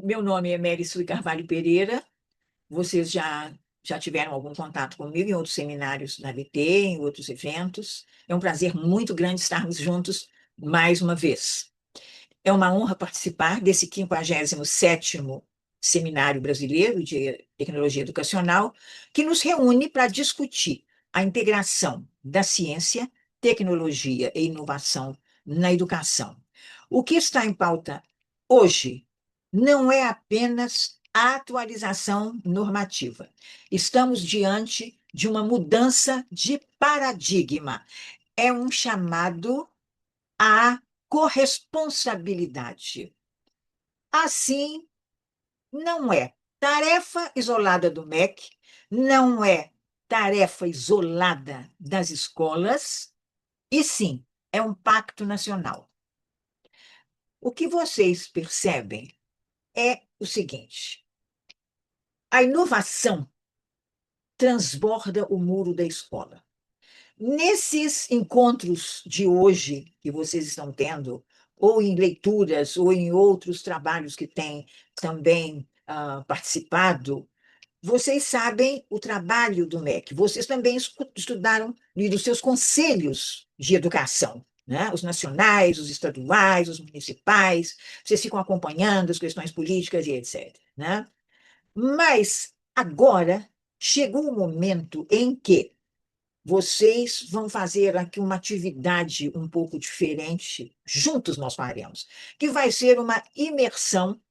Meu nome é Mary Sui Carvalho Pereira. Vocês já tiveram algum contato comigo em outros seminários da ABT, em outros eventos. É um prazer muito grande estarmos juntos mais uma vez. É uma honra participar desse 57º Seminário Brasileiro de Tecnologia Educacional, que nos reúne para discutir a integração da ciência, tecnologia e inovação na educação. O que está em pauta hoje não é apenas a atualização normativa. Estamos diante de uma mudança de paradigma. É um chamado à corresponsabilidade. Assim, não é tarefa isolada do MEC, não é tarefa isolada das escolas, e sim, é um pacto nacional. O que vocês percebem é o seguinte: a inovação transborda o muro da escola. Nesses encontros de hoje que vocês estão tendo, ou em leituras, ou em outros trabalhos que têm também participado, vocês sabem o trabalho do MEC, vocês também estudaram dos seus conselhos de educação, né? Os nacionais, os estaduais, os municipais, vocês ficam acompanhando as questões políticas e etc., né? Mas agora chegou o momento em que vocês vão fazer aqui uma atividade um pouco diferente, juntos nós faremos, que vai ser uma imersão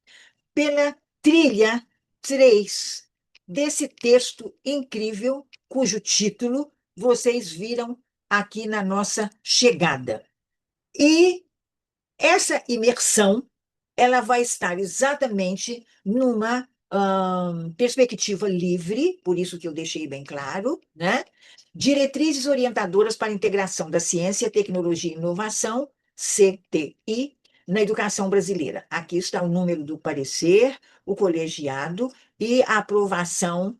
pela trilha 3 desse texto incrível, cujo título vocês viram aqui na nossa chegada. E essa imersão ela vai estar exatamente numa perspectiva livre, por isso que eu deixei bem claro, né? Diretrizes orientadoras para a integração da ciência, tecnologia e inovação, CTI, na educação brasileira. Aqui está o número do parecer, o colegiado e a aprovação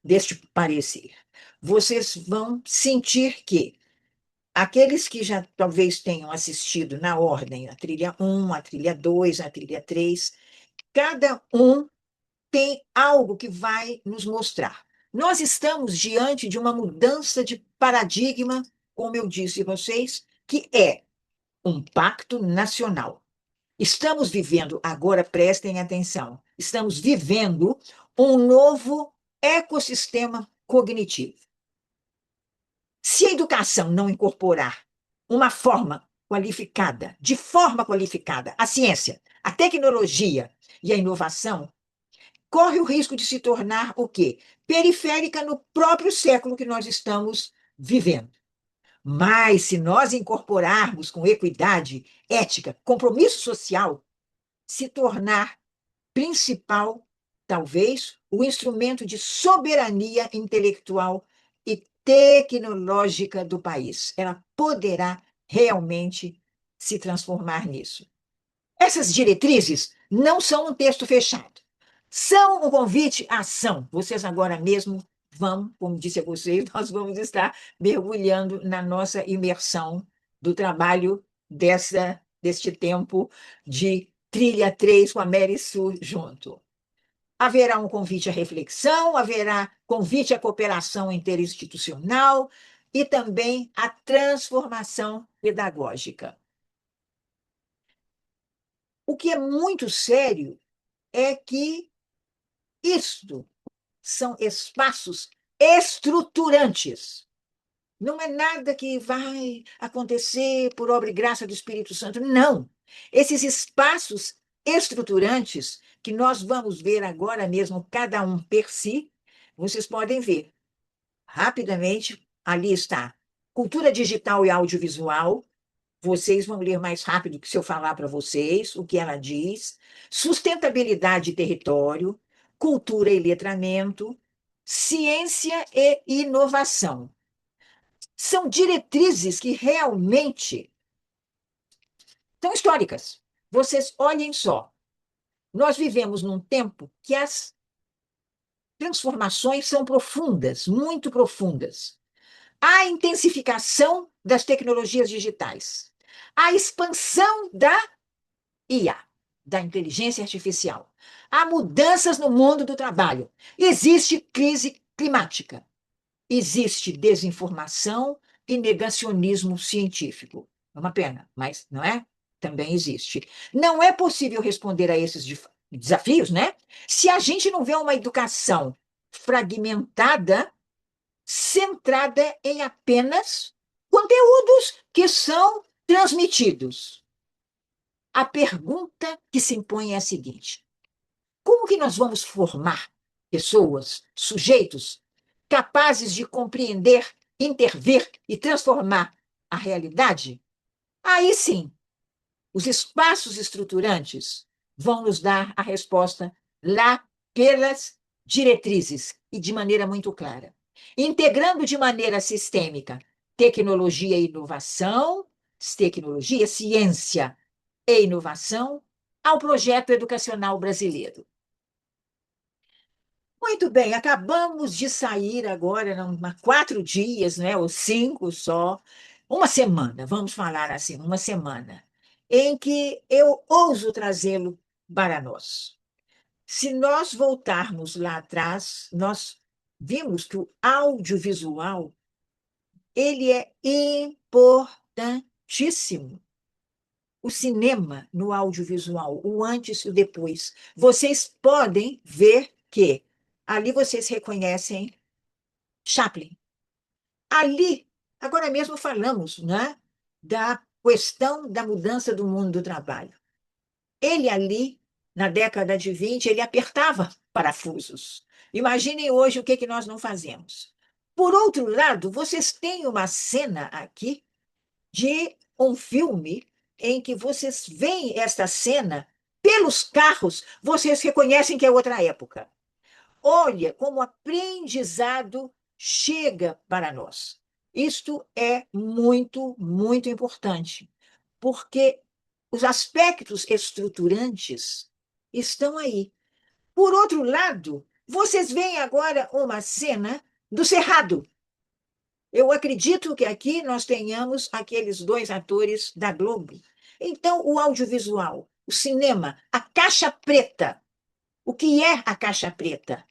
deste parecer. Vocês vão sentir que aqueles que já talvez tenham assistido na ordem, a trilha 1, a trilha 2, a trilha 3, cada um tem algo que vai nos mostrar. Nós estamos diante de uma mudança de paradigma, como eu disse a vocês, que é um pacto nacional. Estamos vivendo, agora prestem atenção, estamos vivendo um novo ecossistema cognitivo. Se a educação não incorporar uma forma qualificada, de forma qualificada, a ciência, a tecnologia e a inovação, corre o risco de se tornar o quê? Periférica no próprio século que nós estamos vivendo. Mas se nós incorporarmos com equidade, ética, compromisso social, se tornar principal, talvez, o instrumento de soberania intelectual e tecnológica do país. Ela poderá realmente se transformar nisso. Essas diretrizes não são um texto fechado, são um convite à ação. Vocês agora mesmo vão, como disse a vocês, nós vamos estar mergulhando na nossa imersão do trabalho deste tempo de Trilha 3 com a Mary Sue junto. Haverá um convite à reflexão, haverá convite à cooperação interinstitucional e também à transformação pedagógica. O que é muito sério é que isto são espaços estruturantes. Não é nada que vai acontecer por obra e graça do Espírito Santo, não. Esses espaços estruturantes, que nós vamos ver agora mesmo, cada um per si, vocês podem ver rapidamente. Ali está cultura digital e audiovisual. Vocês vão ler mais rápido que se eu falar para vocês o que ela diz. Sustentabilidade e território, cultura e letramento, ciência e inovação. São diretrizes que realmente são históricas. Vocês olhem só. Nós vivemos num tempo que as transformações são profundas, muito profundas. A intensificação das tecnologias digitais, a expansão da IA, da inteligência artificial. Há mudanças no mundo do trabalho. Existe crise climática. Existe desinformação e negacionismo científico. É uma pena, mas não é? Também existe. Não é possível responder a esses desafios, né? Se a gente não vê uma educação fragmentada, centrada em apenas conteúdos que são transmitidos. A pergunta que se impõe é a seguinte: como que nós vamos formar pessoas, sujeitos, capazes de compreender, intervir e transformar a realidade? Aí sim, os espaços estruturantes vão nos dar a resposta lá pelas diretrizes e de maneira muito clara, integrando de maneira sistêmica tecnologia e inovação, tecnologia, ciência e inovação ao projeto educacional brasileiro. Muito bem, acabamos de sair agora, há 4 dias, né, ou 5 só, uma semana, vamos falar assim, uma semana, em que eu ouso trazê-lo para nós. Se nós voltarmos lá atrás, nós vimos que o audiovisual ele é importantíssimo. O cinema no audiovisual, o antes e o depois. Vocês podem ver que ali vocês reconhecem Chaplin. Ali, agora mesmo falamos, né, da questão da mudança do mundo do trabalho. Ele ali, na década de 20, ele apertava parafusos. Imaginem hoje o que nós não fazemos. Por outro lado, vocês têm uma cena aqui de um filme em que vocês veem esta cena pelos carros, vocês reconhecem que é outra época. Olha como o aprendizado chega para nós. Isto é muito, muito importante, porque os aspectos estruturantes estão aí. Por outro lado, vocês veem agora uma cena do Cerrado. Eu acredito que aqui nós tenhamos aqueles 2 atores da Globo. Então, o audiovisual, o cinema, a caixa preta. O que é a caixa preta?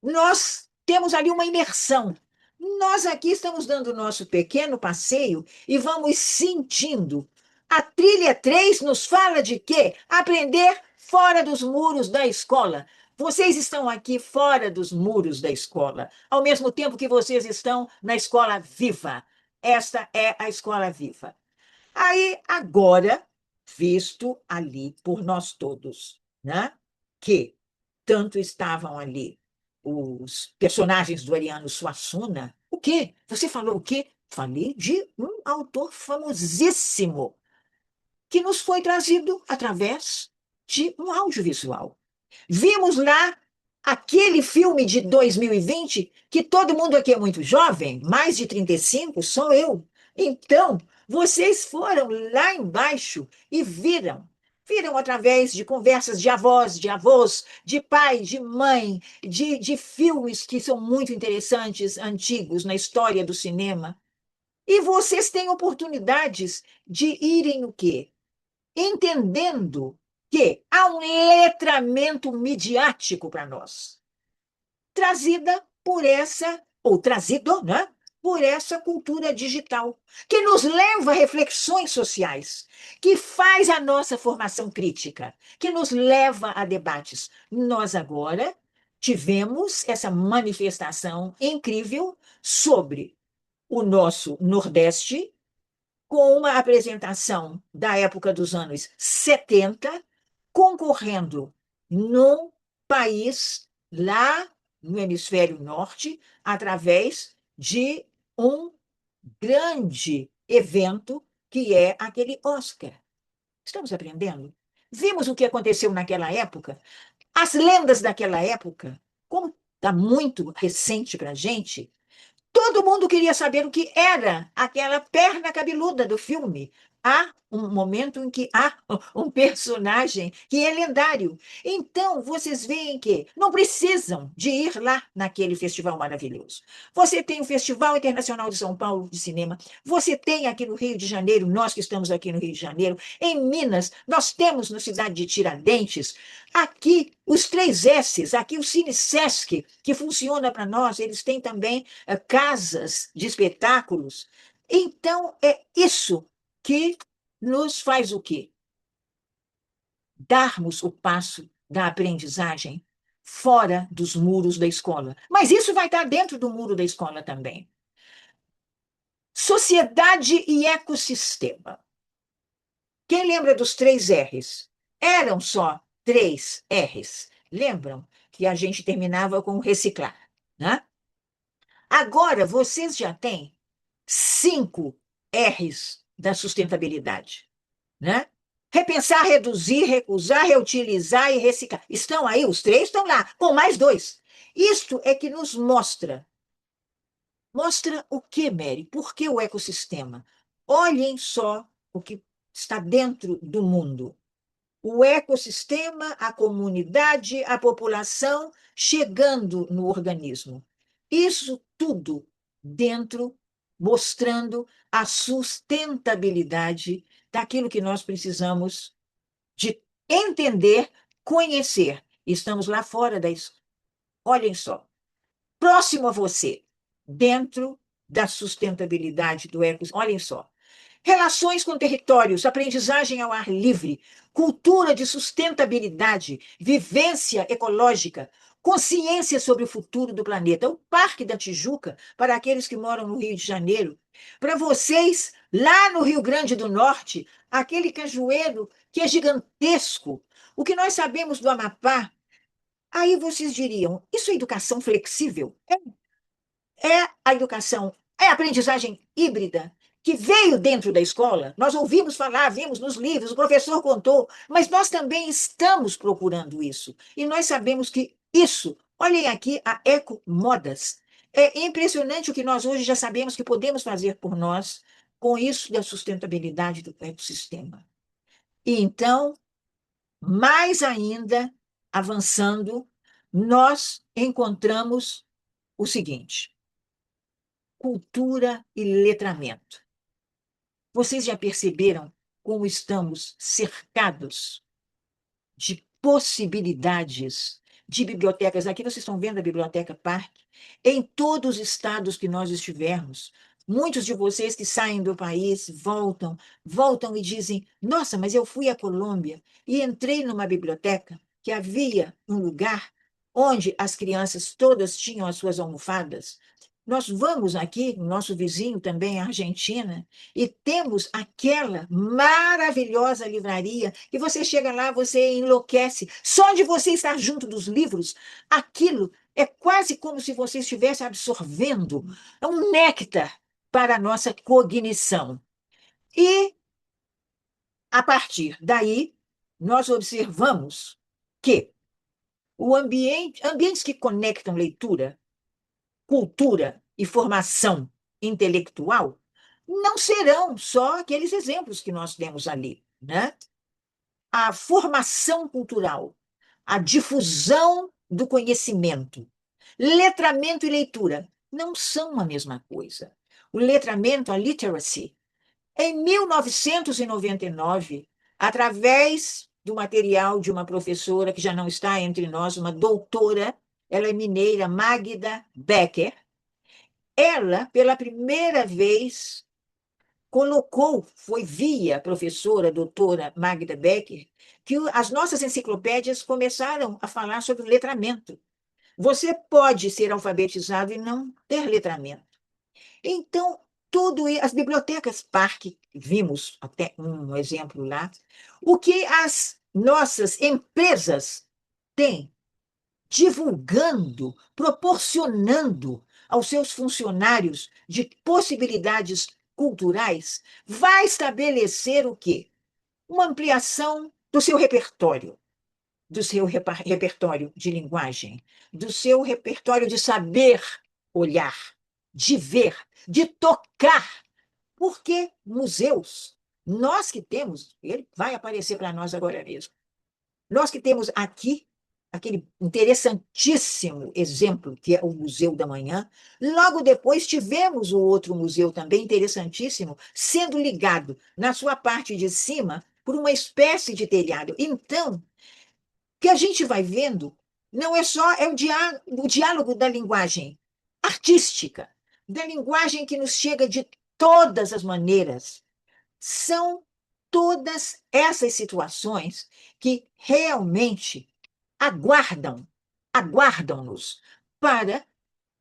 Nós temos ali uma imersão. Nós aqui estamos dando o nosso pequeno passeio e vamos sentindo. A trilha 3 nos fala de quê? Aprender fora dos muros da escola. Vocês estão aqui fora dos muros da escola, ao mesmo tempo que vocês estão na escola viva. Esta é a escola viva. Aí, agora, visto ali por nós todos, né? Que tanto estavam ali os personagens do Ariano Suassuna. O quê? Você falou o quê? Falei de um autor famosíssimo que nos foi trazido através de um audiovisual. Vimos lá aquele filme de 2020 que todo mundo aqui é muito jovem, mais de 35, sou eu. Então, vocês foram lá embaixo e viram através de conversas de avós, de avós, de pai, de mãe, de filmes que são muito interessantes, antigos, na história do cinema. E vocês têm oportunidades de irem o quê? Entendendo que há um letramento midiático para nós, trazida por essa, ou trazido, né? Por essa cultura digital, que nos leva a reflexões sociais, que faz a nossa formação crítica, que nos leva a debates. Nós agora tivemos essa manifestação incrível sobre o nosso Nordeste, com uma apresentação da época dos anos 70, concorrendo num país lá no hemisfério norte, através de um grande evento que é aquele Oscar. Estamos aprendendo? Vimos o que aconteceu naquela época, as lendas daquela época, como está muito recente para a gente. Todo mundo queria saber o que era aquela perna cabeluda do filme. há um momento em que há um personagem que é lendário. Então, vocês veem que não precisam de ir lá naquele festival maravilhoso. Você tem o Festival Internacional de São Paulo de Cinema, você tem aqui no Rio de Janeiro, nós que estamos aqui no Rio de Janeiro, em Minas, nós temos na cidade de Tiradentes, aqui os três S's, aqui o Cine Sesc, que funciona para nós, eles têm também casas de espetáculos. Então, é isso que nos faz o quê? Darmos o passo da aprendizagem fora dos muros da escola. Mas isso vai estar dentro do muro da escola também. Sociedade e ecossistema. Quem lembra dos três R's? Eram só três R's. Lembram que a gente terminava com reciclar, né? Agora vocês já têm cinco R's da sustentabilidade, né? Repensar, reduzir, recusar, reutilizar e reciclar. Estão aí, os três estão lá, com mais dois. Isto é que nos mostra. Mostra o que, Mary? Por que o ecossistema? Olhem só o que está dentro do mundo. O ecossistema, a comunidade, a população chegando no organismo. Isso tudo dentro, mostrando a sustentabilidade daquilo que nós precisamos de entender, conhecer. Estamos lá fora da escola. Olhem só, próximo a você, dentro da sustentabilidade do ecossistema. Olhem só. Relações com territórios, aprendizagem ao ar livre, cultura de sustentabilidade, vivência ecológica, consciência sobre o futuro do planeta. O Parque da Tijuca, para aqueles que moram no Rio de Janeiro. Para vocês, lá no Rio Grande do Norte, aquele cajueiro que é gigantesco. O que nós sabemos do Amapá, aí vocês diriam: isso é educação flexível? É a educação, é a aprendizagem híbrida que veio dentro da escola. Nós ouvimos falar, vimos nos livros, o professor contou, mas nós também estamos procurando isso. E nós sabemos que isso, olhem aqui a Ecomodas. É impressionante o que nós hoje já sabemos que podemos fazer por nós com isso da sustentabilidade do ecossistema. E então, mais ainda, avançando, nós encontramos o seguinte: cultura e letramento. Vocês já perceberam como estamos cercados de possibilidades de bibliotecas? Aqui vocês estão vendo a Biblioteca Parque. Em todos os estados que nós estivermos, muitos de vocês que saem do país voltam e dizem: Nossa, mas eu fui à Colômbia e entrei numa biblioteca que havia um lugar onde as crianças todas tinham as suas almofadas. Nós vamos aqui, no nosso vizinho também, a Argentina, e temos aquela maravilhosa livraria, e você chega lá, você enlouquece. Só de você estar junto dos livros, aquilo é quase como se você estivesse absorvendo. É um néctar para a nossa cognição. E, a partir daí, nós observamos que ambientes que conectam leitura, cultura e formação intelectual não serão só aqueles exemplos que nós temos ali, né? A formação cultural, a difusão do conhecimento, letramento e leitura não são a mesma coisa. O letramento, a literacy, em 1999, através do material de uma professora que já não está entre nós, uma doutora, ela é mineira, Magda Becker, ela, pela primeira vez, colocou, foi via a professora, doutora Magda Becker, que as nossas enciclopédias começaram a falar sobre letramento. Você pode ser alfabetizado e não ter letramento. Então, as bibliotecas Parque, vimos até um exemplo lá, o que as nossas empresas têm divulgando, proporcionando aos seus funcionários de possibilidades culturais, vai estabelecer o quê? Uma ampliação do seu repertório, repertório de linguagem, do seu repertório de saber olhar, de ver, de tocar. Porque museus? Nós que temos, ele vai aparecer para nós agora mesmo. Nós que temos aqui aquele interessantíssimo exemplo que é o Museu da Manhã, logo depois tivemos o outro museu também interessantíssimo, sendo ligado na sua parte de cima por uma espécie de telhado. Então, o que a gente vai vendo não é só o diálogo da linguagem artística, da linguagem que nos chega de todas as maneiras, são todas essas situações que realmente aguardam-nos para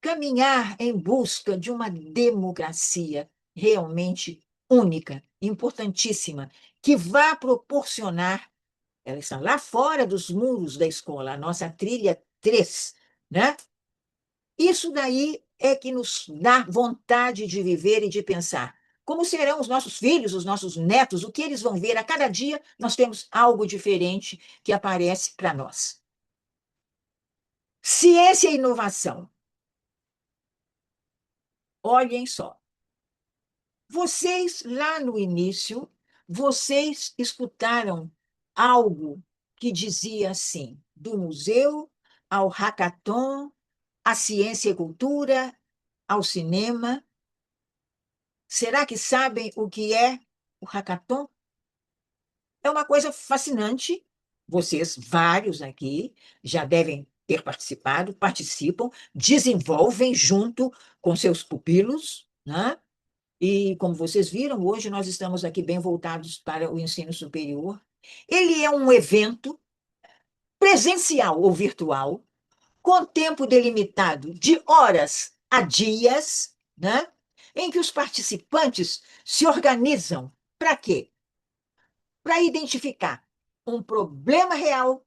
caminhar em busca de uma democracia realmente única, importantíssima, que vá proporcionar, ela está lá fora dos muros da escola, a nossa trilha 3, né? Isso daí é que nos dá vontade de viver e de pensar. Como serão os nossos filhos, os nossos netos, o que eles vão ver? A cada dia nós temos algo diferente que aparece para nós. Ciência e inovação. Olhem só. Vocês, lá no início, vocês escutaram algo que dizia assim: do museu ao hackathon, à ciência e cultura, ao cinema. Será que sabem o que é o hackathon? É uma coisa fascinante. Vocês, vários aqui, já devem ter participado, participam, desenvolvem junto com seus pupilos, né? E, como vocês viram, hoje nós estamos aqui bem voltados para o ensino superior. Ele é um evento presencial ou virtual, com tempo delimitado de horas a dias, né? Em que os participantes se organizam. Para quê? Para identificar um problema real,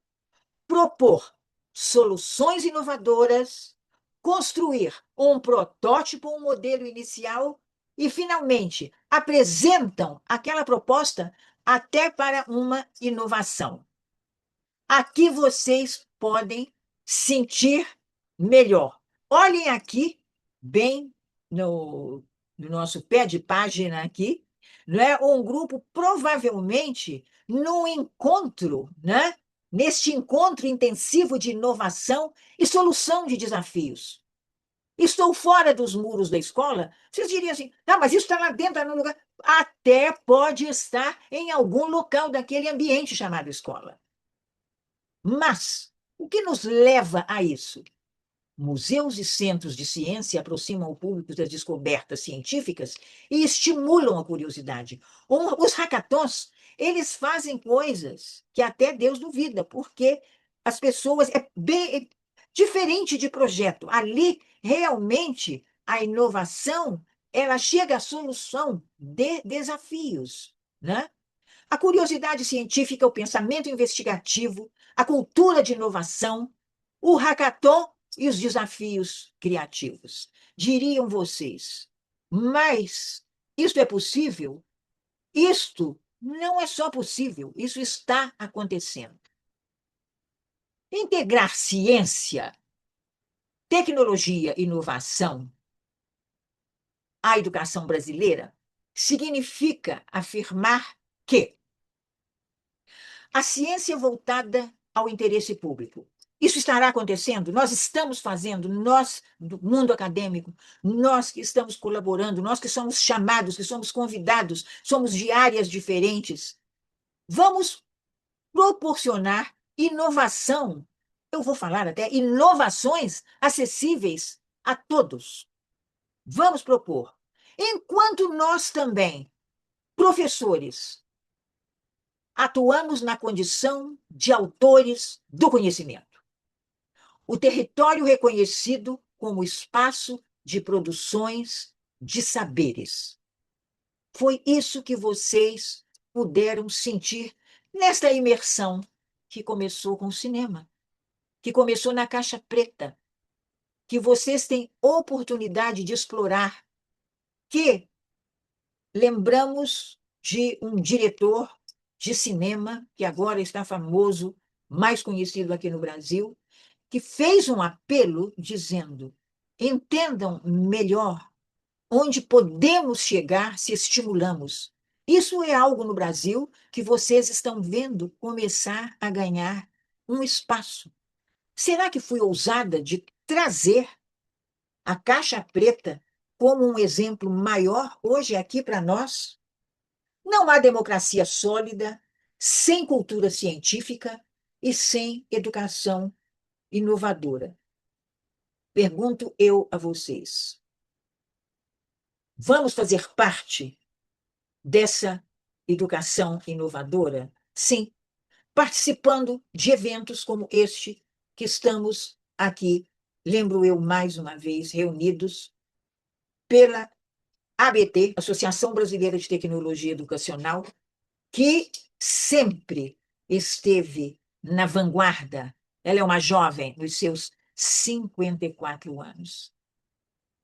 propor soluções inovadoras, construir um protótipo, um modelo inicial e, finalmente, apresentam aquela proposta até para uma inovação. Aqui vocês podem sentir melhor. Olhem aqui, bem no nosso pé de página aqui, não é? Um grupo provavelmente num encontro, né? Neste encontro intensivo de inovação e solução de desafios. Estou fora dos muros da escola? Vocês diriam assim, ah, mas isso está lá dentro, está no lugar. Até pode estar em algum local daquele ambiente chamado escola. Mas o que nos leva a isso? Museus e centros de ciência aproximam o público das descobertas científicas e estimulam a curiosidade. Os hackathons, eles fazem coisas que até Deus duvida, porque as pessoas é diferente de projeto. Ali, realmente, a inovação, ela chega à solução de desafios, né? A curiosidade científica, o pensamento investigativo, a cultura de inovação, o hackathon e os desafios criativos. Diriam vocês, mas isto é possível? Isto não é só possível, isso está acontecendo. Integrar ciência, tecnologia e inovação à educação brasileira significa afirmar que a ciência voltada ao interesse público. Isso estará acontecendo? Nós estamos fazendo, nós, do mundo acadêmico, nós que estamos colaborando, nós que somos chamados, que somos convidados, somos de áreas diferentes. Vamos proporcionar inovação, eu vou falar até inovações acessíveis a todos. Vamos propor. Enquanto nós também, professores, atuamos na condição de autores do conhecimento. O território reconhecido como espaço de produções de saberes. Foi isso que vocês puderam sentir nesta imersão que começou com o cinema, que começou na Caixa Preta, que vocês têm oportunidade de explorar, que lembramos de um diretor de cinema, que agora está famoso, mais conhecido aqui no Brasil, que fez um apelo dizendo: entendam melhor onde podemos chegar se estimulamos. Isso é algo no Brasil que vocês estão vendo começar a ganhar um espaço. Será que fui ousada de trazer a caixa preta como um exemplo maior hoje aqui para nós? Não há democracia sólida sem cultura científica e sem educação inovadora. Pergunto eu a vocês: vamos fazer parte dessa educação inovadora? Sim, participando de eventos como este que estamos aqui, lembro eu mais uma vez, reunidos pela ABT, Associação Brasileira de Tecnologia Educacional, que sempre esteve na vanguarda. Ela é uma jovem, nos seus 54 anos.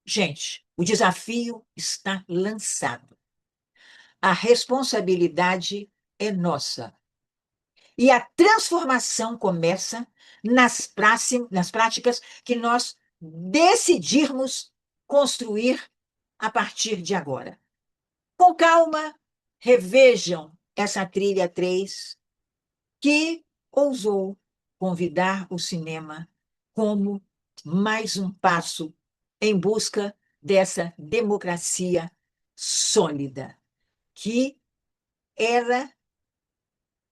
Gente, o desafio está lançado. A responsabilidade é nossa. E a transformação começa nas práticas que nós decidirmos construir a partir de agora. Com calma, revejam essa trilha 3 que ousou convidar o cinema como mais um passo em busca dessa democracia sólida, que ela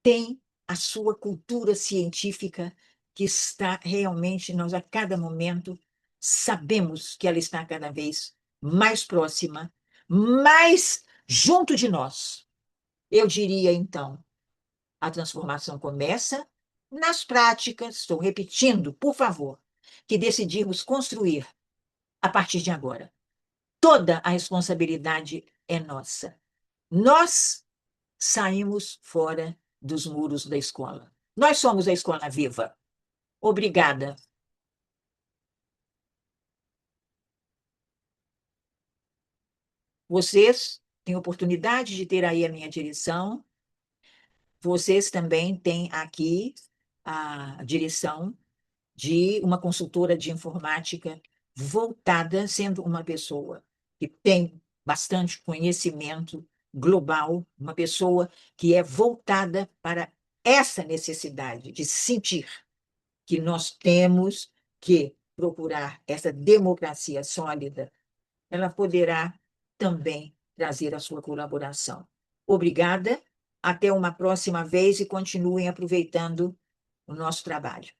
tem a sua cultura científica que está realmente, nós a cada momento sabemos que ela está cada vez mais próxima, mais junto de nós. Eu diria, então, a transformação começa nas práticas, estou repetindo, por favor, que decidimos construir a partir de agora. Toda a responsabilidade é nossa. Nós saímos fora dos muros da escola. Nós somos a escola viva. Obrigada. Vocês têm oportunidade de ter aí a minha direção. Vocês também têm aqui a direção de uma consultora de informática voltada, sendo uma pessoa que tem bastante conhecimento global, uma pessoa que é voltada para essa necessidade de sentir que nós temos que procurar essa democracia sólida, ela poderá também trazer a sua colaboração. Obrigada, até uma próxima vez e continuem aproveitando o nosso trabalho.